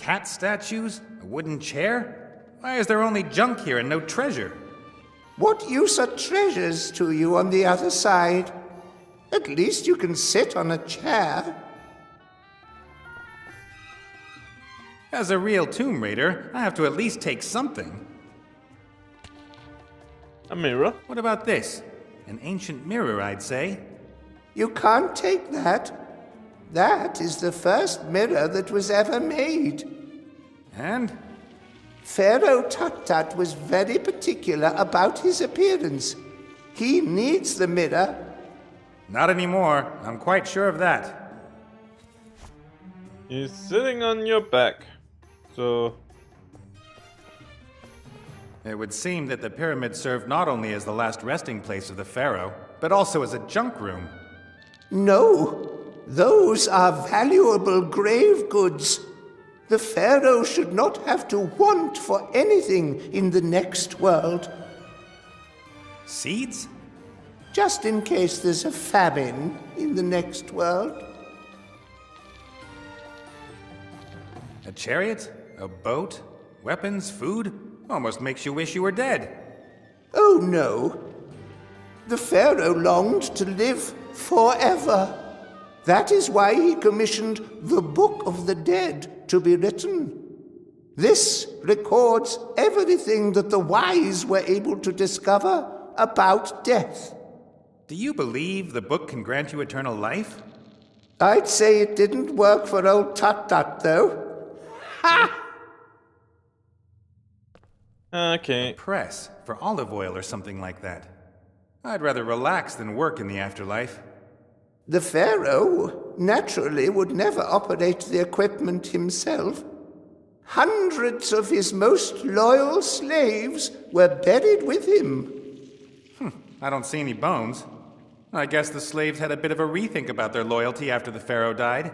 cat statues? A wooden chair? Why is there only junk here and no treasure? What use are treasures to you on the other side? At least you can sit on a chair. As a real Tomb Raider, I have to at least take something. A mirror? What about this? An ancient mirror, I'd say. You can't take that. That is the first mirror that was ever made. And? Pharaoh Tut-Tut was very particular about his appearance. He needs the mirror. Not anymore. I'm quite sure of that. He's sitting on your back. So... It would seem that the pyramid served not only as the last resting place of the pharaoh, but also as a junk room. No, those are valuable grave goods. The pharaoh should not have to want for anything in the next world. Seeds? Just in case there's a famine in the next world. A chariot? A boat? Weapons? Food? Almost makes you wish you were dead. Oh no. The pharaoh longed to live forever. That is why he commissioned the Book of the Dead to be written. This records everything that the wise were able to discover about death. Do you believe the book can grant you eternal life? I'd say it didn't work for old Tut-Tut, though. Ha! Okay. Press for olive oil or something like that. I'd rather relax than work in the afterlife. The pharaoh naturally would never operate the equipment himself. Hundreds of his most loyal slaves were buried with him. I don't see any bones. I guess the slaves had a bit of a rethink about their loyalty after the pharaoh died.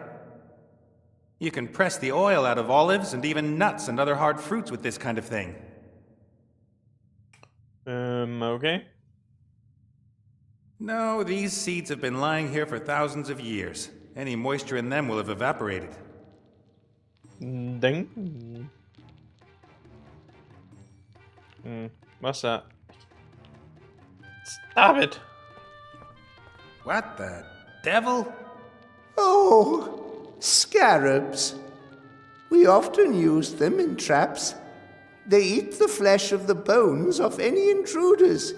You can press the oil out of olives and even nuts and other hard fruits with this kind of thing. Okay. No, these seeds have been lying here for thousands of years. Any moisture in them will have evaporated. Ding. What's that? Stop it! What the devil? Oh, scarabs. We often use them in traps. They eat the flesh of the bones of any intruders.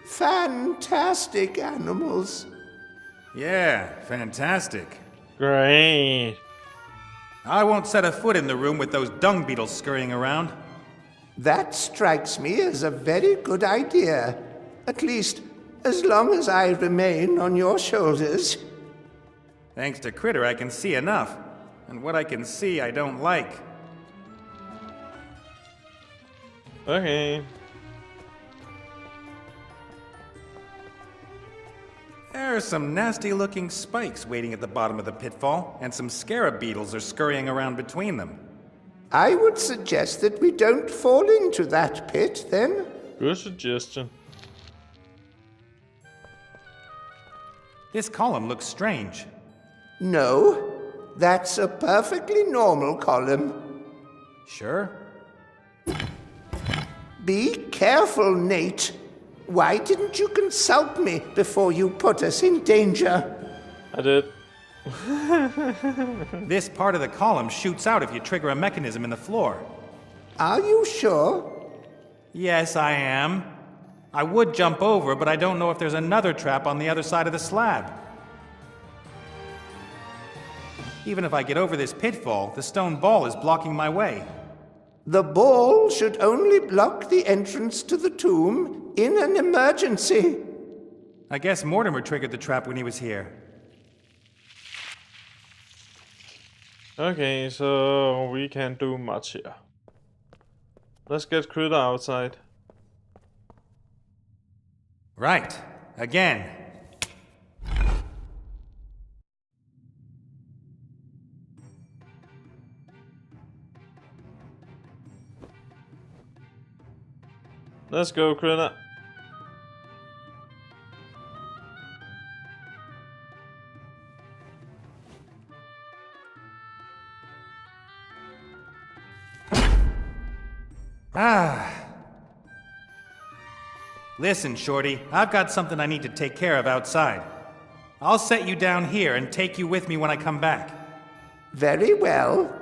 Fantastic animals. Yeah, fantastic. Great. I won't set a foot in the room with those dung beetles scurrying around. That strikes me as a very good idea. At least, as long as I remain on your shoulders. Thanks to Critter, I can see enough. And what I can see, I don't like. Okay. There are some nasty-looking spikes waiting at the bottom of the pitfall, and some scarab beetles are scurrying around between them. I would suggest that we don't fall into that pit, then. Good suggestion. This column looks strange. No, that's a perfectly normal column. Sure? Be careful, Nate. Why didn't you consult me before you put us in danger? I did. This part of the column shoots out if you trigger a mechanism in the floor. Are you sure? Yes, I am. I would jump over, but I don't know if there's another trap on the other side of the slab. Even if I get over this pitfall, the stone ball is blocking my way. The ball should only block the entrance to the tomb in an emergency. I guess Mortimer triggered the trap when he was here. Okay, so we can't do much here. Let's get Critter outside. Right. Again. Let's go, Critter. Ah. Listen, Shorty, I've got something I need to take care of outside. I'll set you down here and take you with me when I come back. Very well.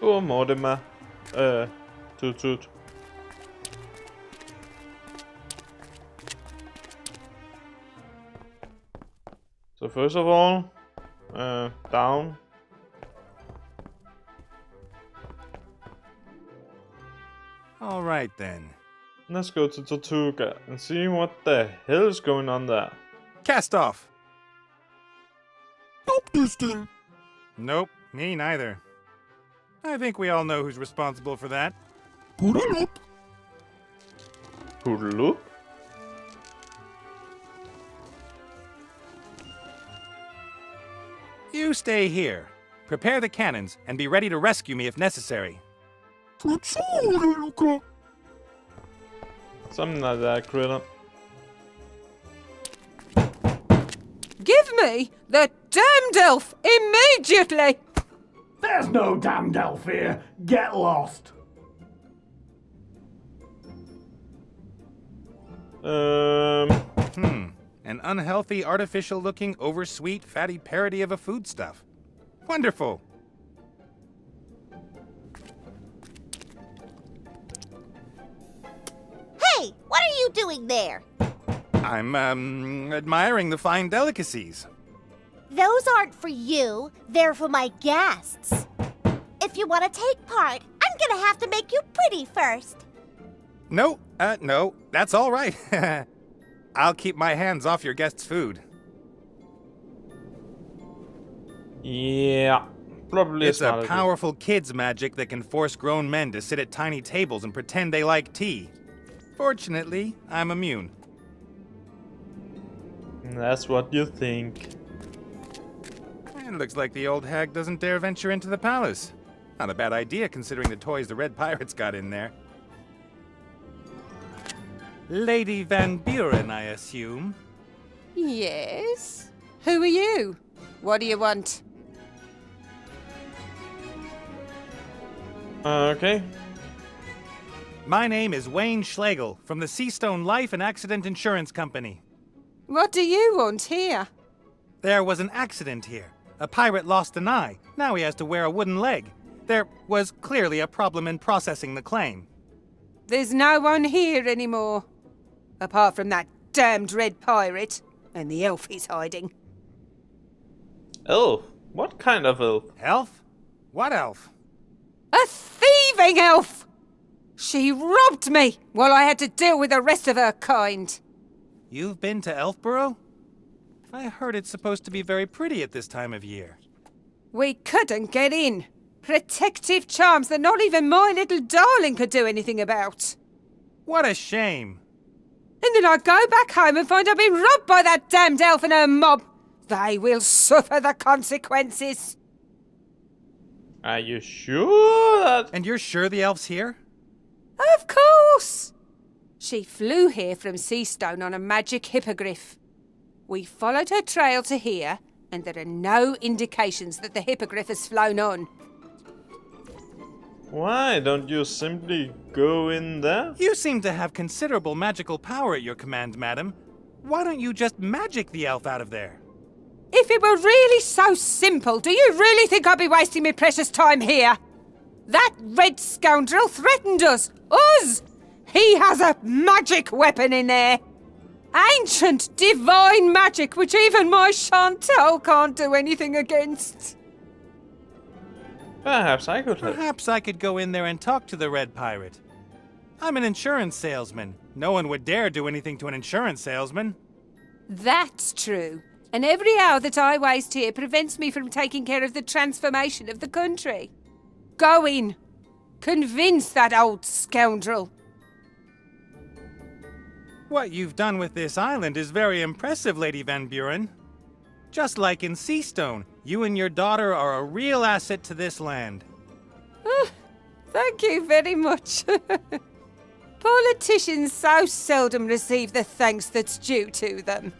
Mortimer. Tut. So first of all, down. All right then. Let's go to Tortuga and see what the hell is going on there. Cast off. Stop this thing. Nope, me neither. I think we all know who's responsible for that. Put it up. Hoodaloop? You stay here. Prepare the cannons and be ready to rescue me if necessary. Luca. Something like that, Critter. Give me the damned elf immediately! There's no damned elf here. Get lost. An unhealthy, artificial-looking, oversweet, fatty parody of a foodstuff. Wonderful. Hey, what are you doing there? I'm, admiring the fine delicacies. Those aren't for you. They're for my guests. If you want to take part, I'm gonna have to make you pretty first. No, that's all right. I'll keep my hands off your guests' food. Yeah, probably It's a smart idea. powerful kid's magic that can force grown men to sit at tiny tables and pretend they like tea. Fortunately, I'm immune. That's what you think. It looks like the old hag doesn't dare venture into the palace. Not a bad idea considering the toys the Red Pirates got in there. Lady Van Buren, I assume. Yes? Who are you? What do you want? Okay. My name is Wayne Schlegel from the Seastone Life and Accident Insurance Company. What do you want here? There was an accident here. A pirate lost an eye. Now he has to wear a wooden leg. There was clearly a problem in processing the claim. There's no one here anymore. Apart from that damned red pirate and the elf he's hiding. Elf? What kind of elf? Elf? What elf? A thieving elf! She robbed me while I had to deal with the rest of her kind. You've been to Elfborough? I heard it's supposed to be very pretty at this time of year. We couldn't get in. Protective charms that not even my little darling could do anything about. What a shame. And then I go back home and find I've been robbed by that damned elf and her mob. They will suffer the consequences. Are you sure that... And you're sure the elf's here? Of course. She flew here from Seastone on a magic hippogriff. We followed her trail to here, and there are no indications that the hippogriff has flown on. Why don't you simply go in there? You seem to have considerable magical power at your command, madam. Why don't you just magic the elf out of there? If it were really so simple, do you really think I'd be wasting my precious time here? That red scoundrel threatened us! Us! He has a magic weapon in there! Ancient, divine magic which even my Chantal can't do anything against. Perhaps I could help. Perhaps I could go in there and talk to the Red Pirate. I'm an insurance salesman. No one would dare do anything to an insurance salesman. That's true. And every hour that I waste here prevents me from taking care of the transformation of the country. Go in. Convince that old scoundrel. What you've done with this island is very impressive, Lady Van Buren. Just like in Seastone, you and your daughter are a real asset to this land. Thank you very much. Politicians so seldom receive the thanks that's due to them.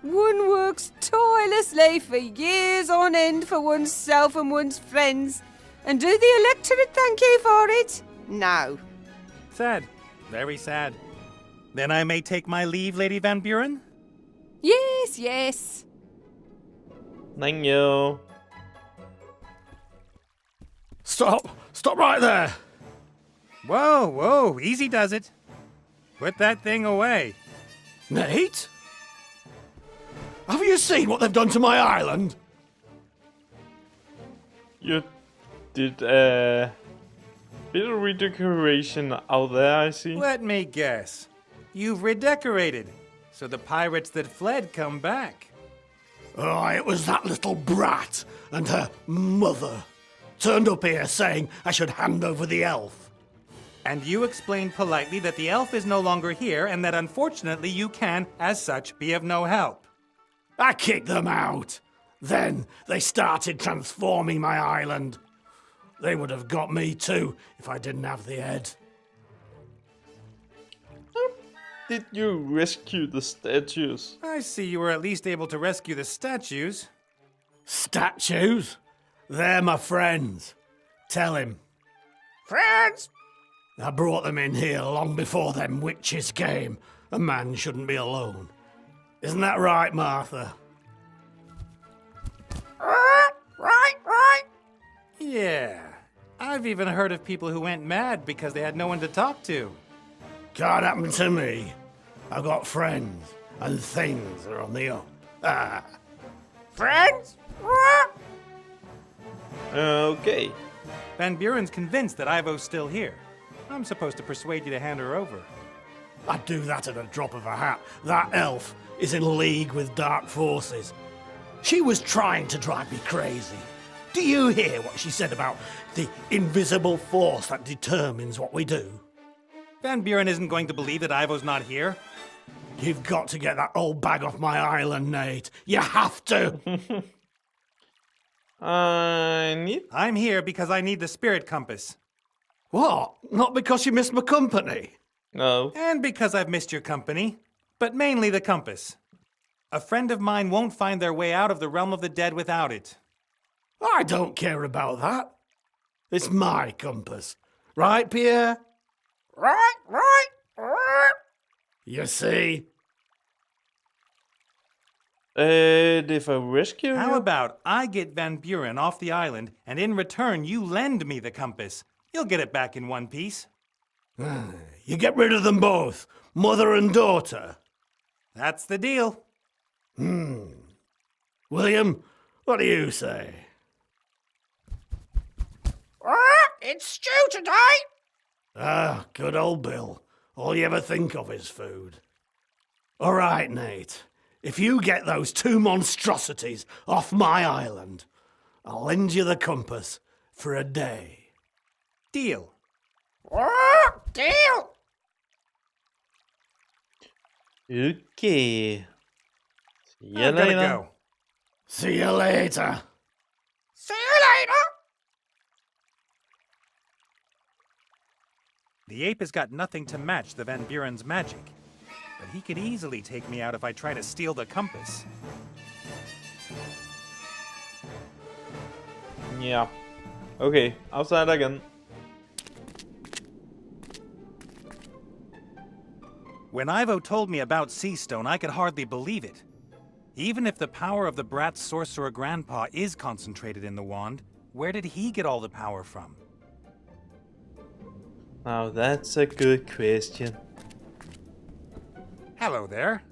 One works tirelessly for years on end for oneself and one's friends, And do the electorate thank you for it? No. Sad. Very sad. Then I may take my leave, Lady Van Buren? Yes, yes. Thank you. Stop! Stop right there! Whoa, whoa, easy does it. Put that thing away. Nate? Have you seen what they've done to my island? You did a bit of redecoration out there, I see. Let me guess. You've redecorated, so the pirates that fled come back. Oh, it was that little brat and her mother. Turned up here saying I should hand over the elf. And you explained politely that the elf is no longer here and that unfortunately you can, as such, be of no help. I kicked them out. Then they started transforming my island. They would have got me too if I didn't have the head. Did you rescue the statues? I see you were at least able to rescue the statues. Statues? They're my friends. Tell him. Friends? I brought them in here long before them witches came. A man shouldn't be alone. Isn't that right, Martha? Right. Yeah. I've even heard of people who went mad because they had no one to talk to. Can't happen to me. I've got friends, and things are on the up. Friends? Okay. Van Buren's convinced that Ivo's still here. I'm supposed to persuade you to hand her over. I'd do that at a drop of a hat. That elf is in league with dark forces. She was trying to drive me crazy. Do you hear what she said about the invisible force that determines what we do? Van Buren isn't going to believe that Ivo's not here. You've got to get that old bag off my island, Nate. You have to. I'm here because I need the spirit compass. What? Not because you missed my company? No. And because I've missed your company. But mainly the compass. A friend of mine won't find their way out of the realm of the dead without it. I don't care about that. It's my compass. Right, Pierre? Right. You see? If I rescue How you? about I get Van Buren off the island, and in return you lend me the compass? You'll get it back in one piece. You get rid of them both, mother and daughter. That's the deal. William, what do you say? It's stew today. Ah, good old Bill. All you ever think of is food. All right, Nate. If you get those two monstrosities off my island, I'll lend you the compass for a day. Deal. Deal! Okay. See you I gotta later. go. See you later. See you later. The ape has got nothing to match the Van Buren's magic. But he could easily take me out if I try to steal the compass. Yeah. Okay, outside again. When Ivo told me about Seastone, I could hardly believe it. Even if the power of the brat's sorcerer grandpa is concentrated in the wand, where did he get all the power from? Now that's a good question. Hello there.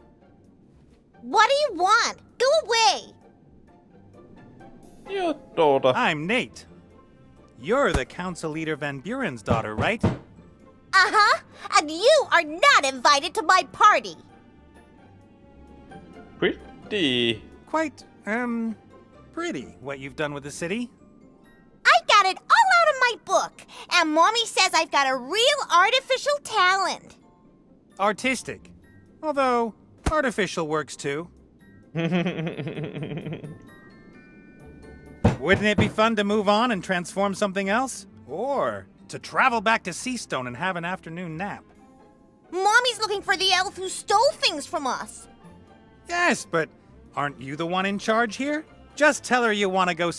What do you want? Go away! Your daughter. I'm Nate. You're the council leader Van Buren's daughter, right? Uh-huh. And you are not invited to my party. Pretty. Quite, pretty what you've done with the city. I got it all out of my book. And Mommy says I've got a real artificial talent. Artistic. Although, artificial works too. Wouldn't it be fun to move on and transform something else? Or to travel back to Seastone and have an afternoon nap? Mommy's looking for the elf who stole things from us. Yes, but aren't you the one in charge here? Just tell her you want to go